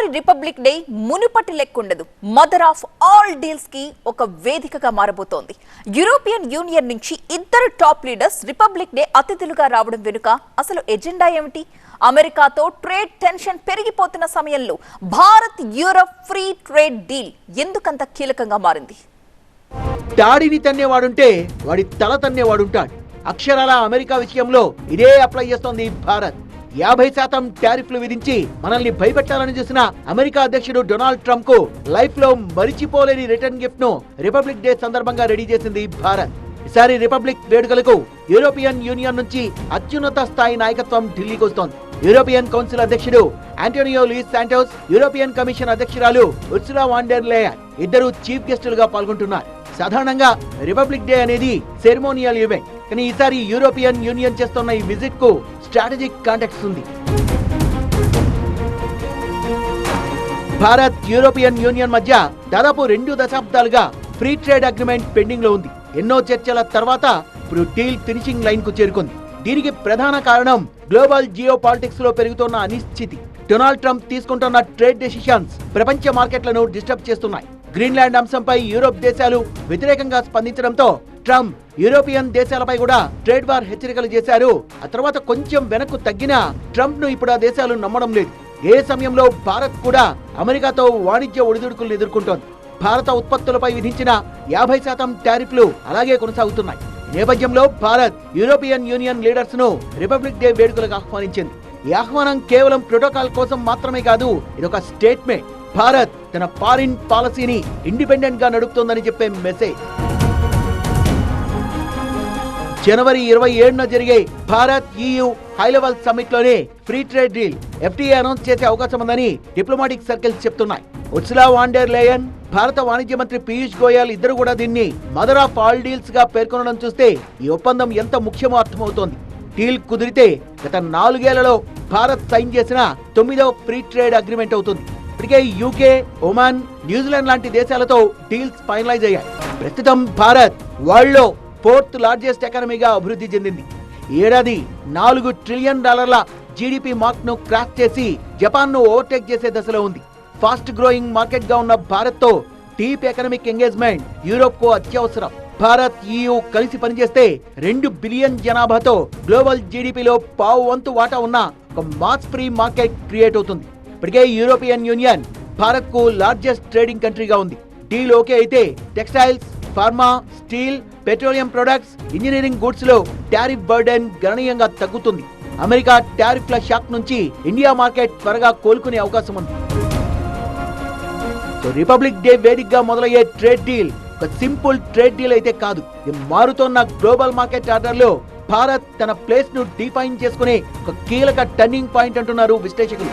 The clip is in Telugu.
ఈసారి రిపబ్లిక్ డే మునుపటి లెక్కుండదు. మదర్ ఆఫ్ ఆల్ డీల్స్ కి ఒక వేదికగా మారబోతోంది. యూరోపియన్ యూనియన్ నుంచి ఇద్దరు టాప్ లీడర్స్ రిపబ్లిక్ డే అతిథులుగా రావడం వెనుక అసలు ఎజెండా ఏమిటి? అమెరికాతో ట్రేడ్ టెన్షన్ పెరిగిపోతున్న సమయంలో Bharat Europe free trade deal ఎందుకంత కీలకంగా మారింది? దాడిని తన్నేవాడుంటే వాడి తల తన్నేవాడుంటాడు. అక్షరాల అమెరికా విషయంలో ఇదే అప్లై చేస్తోంది భారత్. 50% టారిఫ్లు విధించి మనల్ని భయపెట్టాలని చూసిన అమెరికా అధ్యక్షుడు డొనాల్డ్ ట్రంప్ కు లైఫ్ లో మరిచిపోలేని రిటర్న్ గిఫ్ట్ ను రిపబ్లిక్ డే సందర్భంగా రెడీ చేసింది భారత్. ఈసారి రిపబ్లిక్ వేడుకలకు యూరోపియన్ యూనియన్ నుంచి అత్యున్నత స్థాయి నాయకత్వం ఢిల్లీకి వస్తోంది. యూరోపియన్ కౌన్సిల్ అధ్యక్షుడు Antonio Luis Santos, European commission అధ్యక్షురాలు ఉర్సులా వాన్ డెర్ లేయన్ ఇద్దరు చీఫ్ గెస్టులుగా పాల్గొంటున్నారు. సాధారణంగా రిపబ్లిక్ డే అనేది సెరమోనియల్ ఈవెంట్, కానీ ఈసారి యూరోపియన్ యూనియన్ చేస్తున్న ఈ విజిట్ కు స్ట్రాటజిక్ కాంటెక్స్ట్ ఉంది. భారత్ యూరోపియన్ యూనియన్ మధ్య దాదాపు 2 దశాబ్దాలుగా ఫ్రీ ట్రేడ్ అగ్రిమెంట్ పెండింగ్ లో ఉంది. ఎన్నో చర్చల తర్వాత ఇప్పుడు డీల్ ఫినిషింగ్ లైన్ కు చేరుకుంది. దీనికి ప్రధాన కారణం గ్లోబల్ జియో పాలిటిక్స్ లో పెరుగుతున్న అనిశ్చితి. డొనాల్డ్ ట్రంప్ తీసుకుంటున్న ట్రేడ్ డెసిషన్స్ ప్రపంచ మార్కెట్లను డిస్టర్బ్ చేస్తున్నాయి. గ్రీన్లాండ్ అంశంపై యూరోప్ దేశాలు వ్యతిరేకంగా స్పందించడంతో ట్రంప్ యూరోపియన్ దేశాలపై కూడా ట్రేడ్ వార్ హెచ్చరికలు చేశారు. ఆ తర్వాత కొంచెం వెనక్కు తగ్గిన ట్రంప్ ను ఇప్పుడు ఆ దేశాలు నమ్మడం లేదు. ఏ సమయంలో భారత్ కూడా అమెరికాతో వాణిజ్య ఒడిదుడుకులను ఎదుర్కొంటోంది. భారత ఉత్పత్తులపై విధించిన 50% టారిఫ్లు అలాగే కొనసాగుతున్నాయి. ఈ నేపథ్యంలో భారత్ యూరోపియన్ యూనియన్ లీడర్స్ ను రిపబ్లిక్ డే వేడుకలకు ఆహ్వానించింది. ఈ ఆహ్వానం కేవలం ప్రోటోకాల్ కోసం మాత్రమే కాదు, ఇదొక స్టేట్మెంట్. భారత్ తన ఫారిన్ పాలసీని ఇండిపెండెంట్ గా నడుపుతోందని చెప్పే మెసేజ్. జనవరి 27న జరిగే Bharat EU high level summit లోనే free trade deal FTA announce చేసే అవకాశం ఉందని డిప్లొమాటిక్ సర్కిల్స్ చెప్తున్నాయి. ఉర్సులా వాన్ డెర్ లేయన్, భారత వాణిజ్య మంత్రి పీయూష్ గోయల్ ఇద్దరు కూడా దీన్ని మదర్ ఆఫ్ ఆల్ డీల్స్ గా పేర్కొనడం చూస్తే ఈ ఒప్పందం ఎంత ముఖ్యమో అర్థమవుతోంది. డీల్ కుదిరితే గత 4 ఏళ్లలో భారత్ సైన్ చేసిన 9వ ఫ్రీ ట్రేడ్ అగ్రిమెంట్ అవుతుంది. ఇప్పటికే UK, ఒమాన్, న్యూజిలాండ్ లాంటి దేశాలతో డీల్స్ ఫైనలైజ్ అయ్యాయి. ప్రస్తుతం భారత్ వరల్డ్ లో 4th లార్జెస్ట్ ఎకానమీగా అభివృద్ధి చెందింది. ఈ ఏడాది $4 ట్రిలియన్ జీడీపీ మార్క్ ను క్రాస్ చేసి జపాన్ ను ఓవర్టేక్ చేసే దశలో ఉంది. ఫాస్ట్ గ్రోయింగ్ మార్కెట్ గా ఉన్న భారత్ తో డీప్ ఎకనామిక్ ఎంగేజ్మెంట్ యూరోప్ కు అత్యవసరం. భారత్ EU కలిసి పనిచేస్తే 2 బిలియన్ జనాభాతో గ్లోబల్ జీడీపీలో 1/2 వాటా ఉన్న ఒక మాస్ ఫ్రీ మార్కెట్ క్రియేట్ అవుతుంది. ఇప్పటికే యూరోపియన్ యూనియన్ భారత్ కు లార్జెస్ట్ ట్రేడింగ్ కంట్రీగా ఉంది. డీల్ ఓకే అయితే textiles, pharma, steel, petroleum products, engineering goods లో టారిఫ్ బర్డెన్ గణనీయంగా తగ్గుతుంది. అమెరికా టారిఫ్ల షాక్ నుంచి ఇండియా మార్కెట్ త్వరగా కోలుకునే అవకాశం ఉంది. సో రిపబ్లిక్ డే వేదికగా మొదలయ్యే ట్రేడ్ డీల్ ఒక సింపుల్ ట్రేడ్ డీల్ అయితే కాదు. ఈ మారుతోన్న గ్లోబల్ మార్కెట్ ఆర్డర్ లో భారత్ తన ప్లేస్ ను డిఫైన్ చేసుకునే ఒక కీలక టర్నింగ్ పాయింట్ అంటున్నారు విశ్లేషకులు.